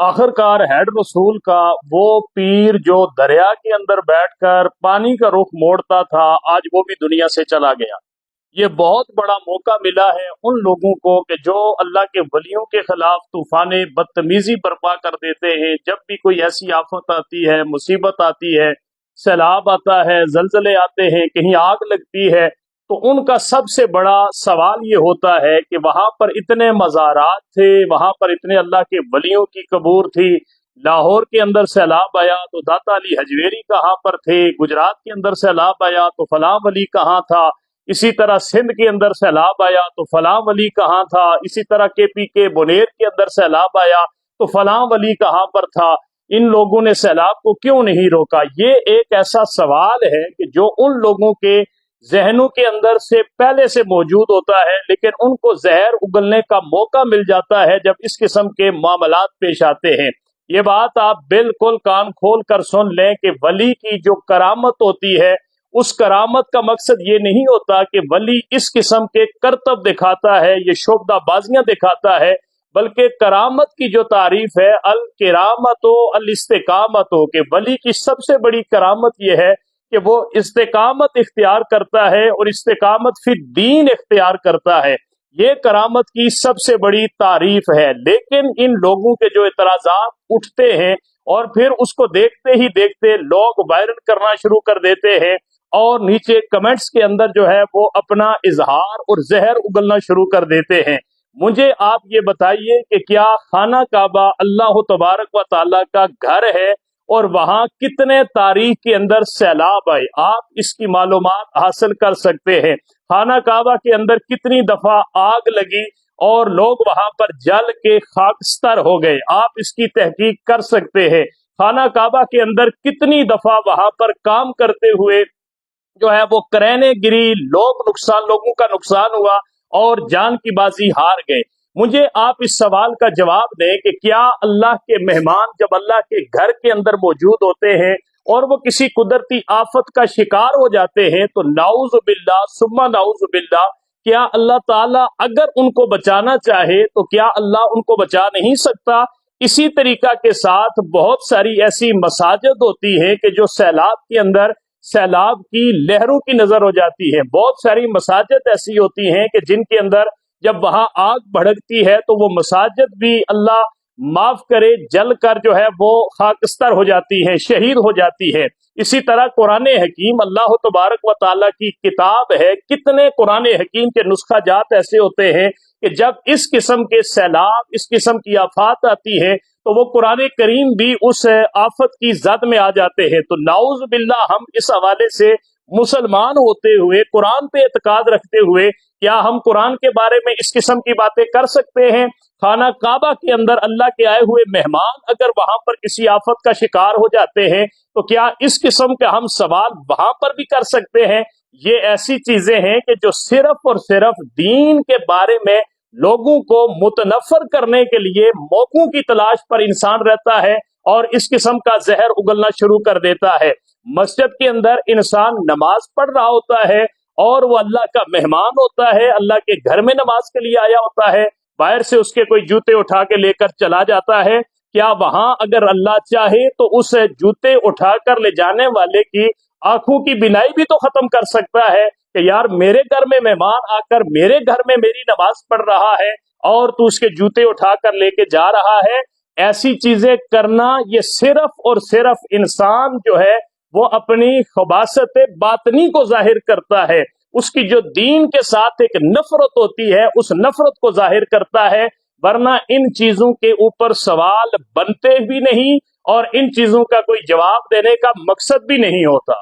आखिरकार हेड रसूल का वो पीर जो दरिया के अंदर बैठकर पानी का रुख मोड़ता था, आज वो भी दुनिया से चला गया। ये बहुत बड़ा मौका मिला है उन लोगों को कि जो अल्लाह के वलियों के खिलाफ तूफाने बदतमीजी बर्पा कर देते हैं। जब भी कोई ऐसी आफत आती है, मुसीबत आती है, सैलाब आता है, जलजले आते हैं, कहीं आग लगती है, तो उनका सबसे बड़ा सवाल ये होता है कि वहां पर इतने मज़ारात थे, वहां पर इतने अल्लाह के वलियों की कबूर थी। लाहौर के अंदर सैलाब आया तो दाता अली हजवेरी कहाँ पर थे, गुजरात के अंदर सैलाब आया तो फलां वली कहाँ था, इसी तरह सिंध के अंदर सैलाब आया तो फलां वली कहाँ था, इसी तरह के बुनेर के अंदर सैलाब आया तो फलां वली कहाँ पर था। इन लोगों ने सैलाब को क्यों नहीं रोका? ये एक ऐसा सवाल है कि जो उन लोगों के जहनों के अंदर से पहले से मौजूद होता है, लेकिन उनको जहर उगलने का मौका मिल जाता है जब इस किस्म के मामलात पेश आते हैं। ये बात आप बिल्कुल कान खोल कर सुन लें कि वली की जो करामत होती है, उस करामत का मकसद ये नहीं होता कि वली इस किस्म के करतब दिखाता है, ये शोबदाबाजियां दिखाता है, बल्कि करामत की जो तारीफ है अल किरामतो अल इस्तिकामतो, के वली की सबसे बड़ी करामत यह है कि वो इस्तिकामत इख्तियार करता है और इस्तिकामत फिर दीन इख्तियार करता है। ये करामत की सबसे बड़ी तारीफ है। लेकिन इन लोगों के जो इतराजात उठते हैं और फिर उसको देखते ही देखते लोग वायरल करना शुरू कर देते हैं और नीचे कमेंट्स के अंदर जो है वो अपना इजहार और जहर उगलना शुरू कर देते हैं। मुझे आप ये बताइए कि क्या खाना काबा अल्लाह तबारक व तआला का घर है और वहां कितने तारीख के अंदर सैलाब आए? आप इसकी मालूमात हासिल कर सकते हैं। खाना काबा के अंदर कितनी दफा आग लगी और लोग वहां पर जल के खाकस्तर हो गए, आप इसकी तहकीक कर सकते हैं। खाना काबा के अंदर कितनी दफा वहां पर काम करते हुए जो है वो करैने गिरी, लोगों का नुकसान हुआ और जान की बाजी हार गए। मुझे आप इस सवाल का जवाब दें कि क्या अल्लाह के मेहमान जब अल्लाह के घर के अंदर मौजूद होते हैं और वो किसी कुदरती आफत का शिकार हो जाते हैं तो नाउज़ बिल्लाह सुम्मा नाउज़ बिल्लाह, क्या अल्लाह ताला अगर उनको बचाना चाहे तो क्या अल्लाह उनको बचा नहीं सकता? इसी तरीका के साथ बहुत सारी ऐसी मसाजिद होती हैं कि जो सैलाब के अंदर सैलाब की लहरों की नजर हो जाती है। बहुत सारी मसाजिद ऐसी होती हैं कि जिनके अंदर जब वहां आग भड़कती है तो वो मसाजिद भी अल्लाह माफ करे जल कर जो है वो खाकस्तर हो जाती है, शहीद हो जाती है। इसी तरह कुरान हकीम अल्लाह तबारक व तआला की किताब है। कितने कुरान हकीम के नुस्खा जात ऐसे होते हैं कि जब इस किस्म के सैलाब, इस किस्म की आफत आती है तो वो कुरान करीम भी उस आफत की जद में आ जाते हैं। तो नाउज़ बिल्लाह, हम इस हवाले से मुसलमान होते हुए, कुरान पे एतकाद रखते हुए, क्या हम कुरान के बारे में इस किस्म की बातें कर सकते हैं? खाना काबा के अंदर अल्लाह के आए हुए मेहमान अगर वहां पर किसी आफत का शिकार हो जाते हैं तो क्या इस किस्म का हम सवाल वहां पर भी कर सकते हैं? ये ऐसी चीजें हैं कि जो सिर्फ और सिर्फ दीन के बारे में लोगों को मुतनफर करने के लिए मौकों की तलाश पर इंसान रहता है और इस किस्म का जहर उगलना शुरू कर देता है। मस्जिद के अंदर इंसान नमाज पढ़ रहा होता है और वो अल्लाह का मेहमान होता है, अल्लाह के घर में नमाज के लिए आया होता है, बाहर से उसके कोई जूते उठा के लेकर चला जाता है। क्या वहां अगर अल्लाह चाहे तो उस जूते उठाकर ले जाने वाले की आंखों की बिनाई भी तो खत्म कर सकता है कि यार मेरे घर में मेहमान आकर मेरे घर में मेरी नमाज पढ़ रहा है और तू उसके जूते उठाकर लेके जा रहा है। ऐसी चीजें करना ये सिर्फ और सिर्फ इंसान जो है वो अपनी खबासत बातनी को जाहिर करता है, उसकी जो दीन के साथ एक नफरत होती है उस नफरत को जाहिर करता है। वरना इन चीजों के ऊपर सवाल बनते भी नहीं और इन चीजों का कोई जवाब देने का मकसद भी नहीं होता।